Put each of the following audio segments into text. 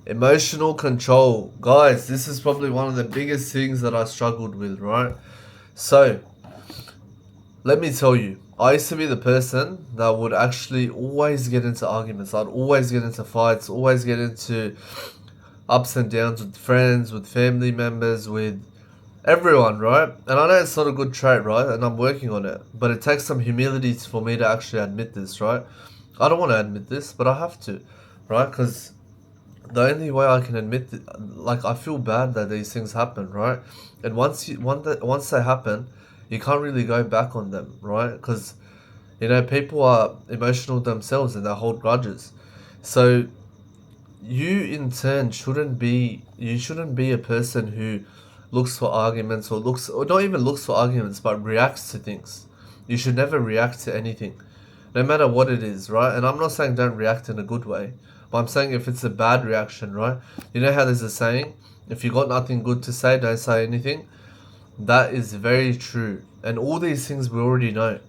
Emotional control. Guys, this is probably one of the biggest things that I struggled with, right? So, let me tell you, I used to be the person that would actually always get into arguments. I'd always get into fights, always get into ups and downs with friends, with family members, with everyone, right? And I know it's not a good trait, right? And I'm working on it. But it takes some humility for me to actually admit this, right? I don't want to admit this, but I have to, right? Because the only way I can admit like I feel bad that these things happen, right? And once they happen, you can't really go back on them, right? Because people are emotional themselves and they hold grudges. So you in turn shouldn't be a person who looks for arguments or not even looks for arguments but reacts to things. You should never react to anything, no matter what it is, right? And I'm not saying don't react in a good way, but I'm saying if it's a bad reaction, right? You know how there's a saying, if you got nothing good to say, don't say anything. That is very true, and all these things we already know.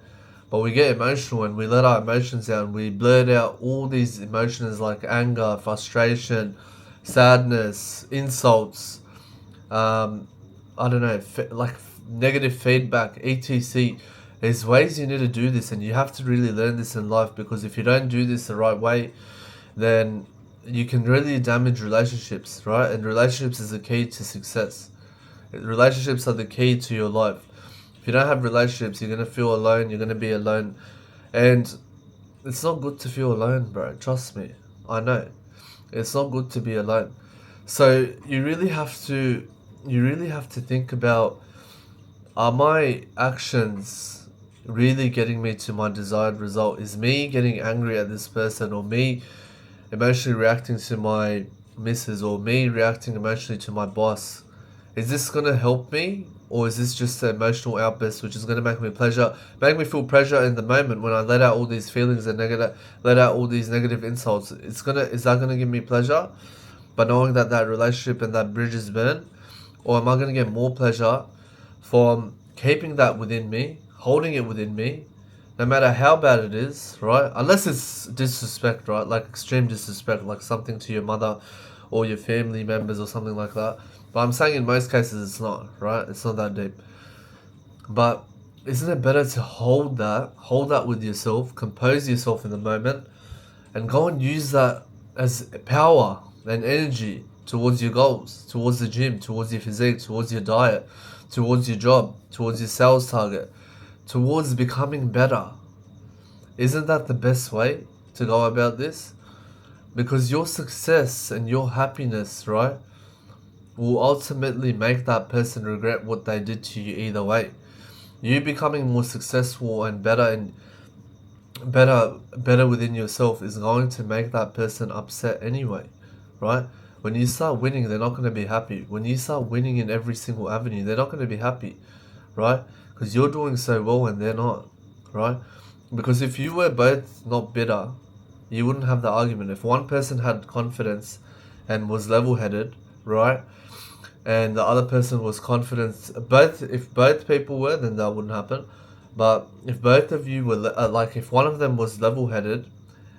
But we get emotional and we let our emotions out and we blurt out all these emotions like anger, frustration, sadness, insults, um, I don't know, like negative feedback, etc. There's ways you need to do this, and you have to really learn this in life, because if you don't do this the right way, then you can really damage relationships, right? And relationships is the key to success. Relationships are the key to your life. If you don't have relationships, you're gonna feel alone. You're gonna be alone, and it's not good to feel alone, bro. Trust me, I know. It's not good to be alone. So you really have to think about, are my actions really getting me to my desired result? Is me getting angry at this person, or me emotionally reacting to my missus, or me reacting emotionally to my boss, is this gonna help me, or is this just an emotional outburst which is gonna make me feel pleasure in the moment when I let out all these feelings and let out all these negative insults? Is that gonna give me pleasure, but knowing that that relationship and that bridge is burned, or am I gonna get more pleasure from keeping that within me, holding it within me, no matter how bad it is, right? Unless it's disrespect, right? Like extreme disrespect, like something to your mother or your family members or something like that. But I'm saying in most cases it's not, right? It's not that deep. But isn't it better to hold that with yourself, compose yourself in the moment, and go and use that as power and energy towards your goals, towards the gym, towards your physique, towards your diet, towards your job, towards your sales target, towards becoming better? Isn't that the best way to go about this? Because your success and your happiness, right, will ultimately make that person regret what they did to you either way. You becoming more successful and better within yourself is going to make that person upset anyway, right? When you start winning, they're not going to be happy. When you start winning in every single avenue, they're not going to be happy, right? Because you're doing so well and they're not, right? Because if you were both not bitter, you wouldn't have the argument. If one person had confidence and was level-headed, right, and the other person was confident, if both people were, then that wouldn't happen. But if both of you were like, if one of them was level-headed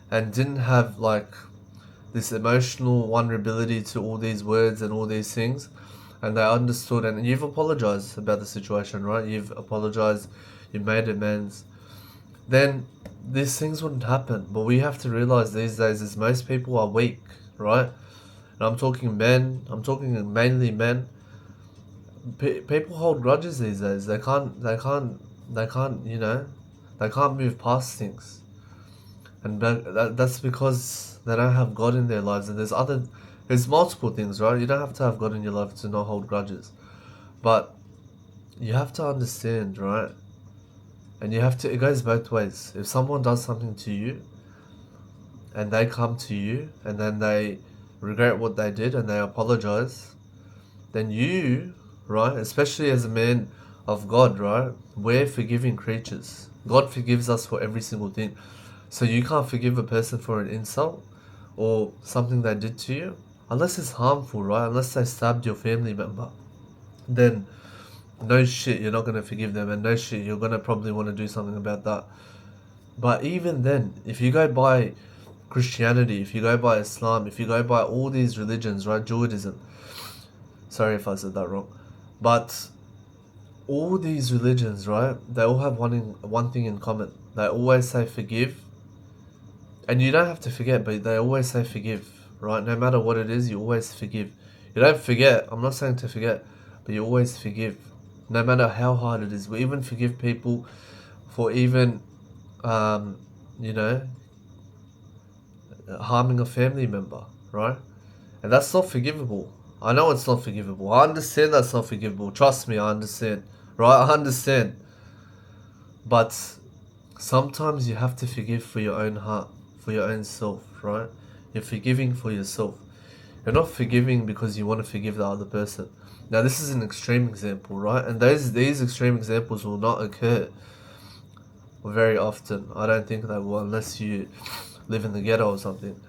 and didn't have like this emotional vulnerability to all these words and all these things, and they understood, and you've apologized about the situation, right? You've apologized, you've made amends, then these things wouldn't happen. But we have to realize these days is most people are weak, right? And I'm talking men. I'm talking mainly men. People hold grudges these days. They can't. They can't move past things, and that's because they don't have God in their lives. And there's multiple things, right? You don't have to have God in your life to not hold grudges, but you have to understand, right? And you have to. It goes both ways. If someone does something to you, and they come to you, and then they regret what they did, and they apologize, then you, right, especially as a man of God, right, we're forgiving creatures. God forgives us for every single thing. So you can't forgive a person for an insult or something they did to you unless it's harmful, right? Unless they stabbed your family member. Then no shit, you're not gonna forgive them, and no shit, you're gonna probably want to do something about that. But even then, if you go by Christianity, if you go by Islam, if you go by all these religions, right, Judaism, sorry if I said that wrong, but all these religions, right, they all have one thing in common. They always say forgive, and you don't have to forget, but they always say forgive, right? No matter what it is, you always forgive. You don't forget. I'm not saying to forget, but you always forgive, no matter how hard it is. We even forgive people for even, you know, harming a family member, right? And that's not forgivable. I know it's not forgivable. I understand that's not forgivable. Trust me, I understand. Right? I understand. But sometimes you have to forgive for your own heart, for your own self, right? You're forgiving for yourself. You're not forgiving because you want to forgive the other person. Now, this is an extreme example, right? And these extreme examples will not occur very often. I don't think they will, unless you live in the ghetto or something.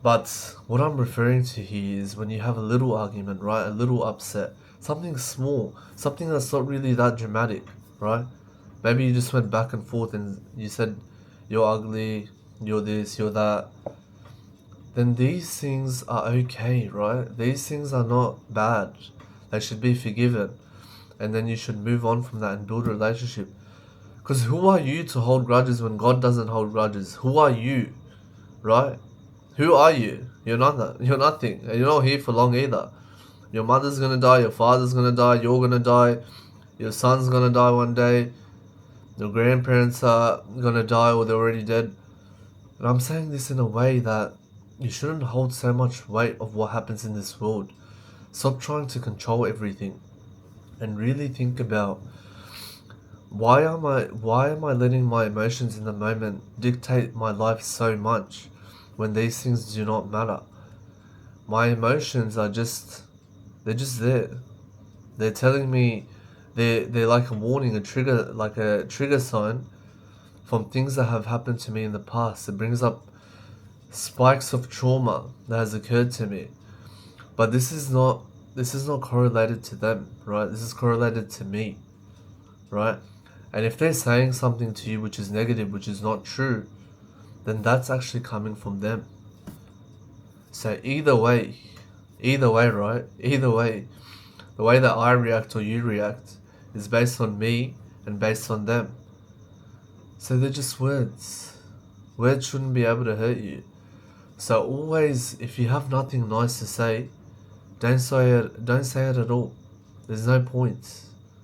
But what I'm referring to here is when you have a little argument, right? A little upset. Something small. Something that's not really that dramatic, right? Maybe you just went back and forth and you said, you're ugly, you're this, you're that. Then these things are okay, right? These things are not bad. They should be forgiven. And then you should move on from that and build a relationship. Because who are you to hold grudges when God doesn't hold grudges? Who are you, right? Who are you? You're nothing. You're nothing. And you're not here for long either. Your mother's gonna die, your father's gonna die, you're gonna die, your son's gonna die one day, your grandparents are gonna die or they're already dead. And I'm saying this in a way that you shouldn't hold so much weight of what happens in this world. Stop trying to control everything and really think about why am I letting my emotions in the moment dictate my life so much when these things do not matter? My emotions are they're just there. They're telling me they're like a warning, a trigger sign from things that have happened to me in the past. It brings up spikes of trauma that has occurred to me. But this is not correlated to them, right? This is correlated to me, right? And if they're saying something to you which is negative, which is not true, then that's actually coming from them. So either way, right? Either way, the way that I react or you react is based on me and based on them. So they're just words. Words shouldn't be able to hurt you. So always, if you have nothing nice to say, don't say it at all. There's no point.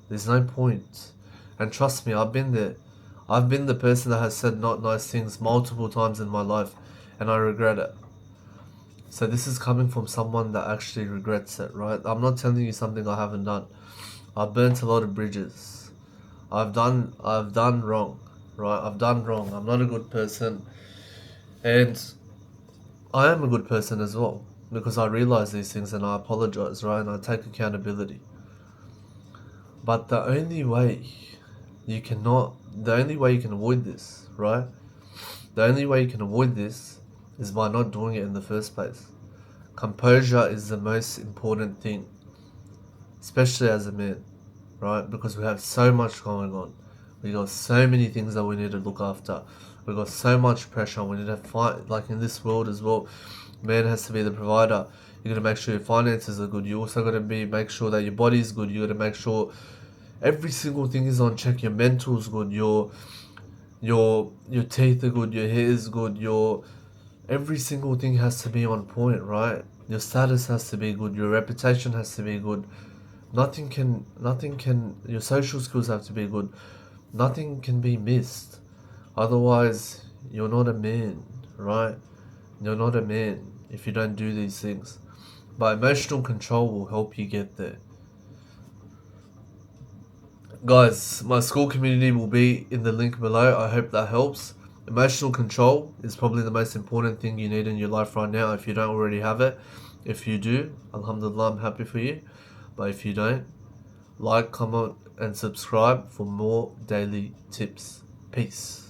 There's no point. And trust me, I've been there. I've been the person that has said not nice things multiple times in my life, and I regret it. So this is coming from someone that actually regrets it, right? I'm not telling you something I haven't done. I've burnt a lot of bridges. I've done wrong, right? I've done wrong. I'm not a good person. And I am a good person as well, because I realize these things and I apologize, right? And I take accountability. But the only way you can avoid this, right? The only way you can avoid this is by not doing it in the first place. Composure is the most important thing, especially as a man, right? Because we have so much going on. We got so many things that we need to look after. We got so much pressure. We need to fight, like in this world as well. Man has to be the provider. You got to make sure your finances are good. You also got to make sure that your body is good. You got to make sure every single thing is on check. Your mental is good. Your teeth are good. Your hair is good. Every single thing has to be on point, right? Your status has to be good. Your reputation has to be good. Nothing can. Your social skills have to be good. Nothing can be missed. Otherwise, you're not a man, right? You're not a man if you don't do these things. But emotional control will help you get there. Guys, my school community will be in the link below. I hope that helps. Emotional control is probably the most important thing you need in your life right now if you don't already have it. If you do, alhamdulillah, I'm happy for you. But if you don't, like, comment, and subscribe for more daily tips. Peace.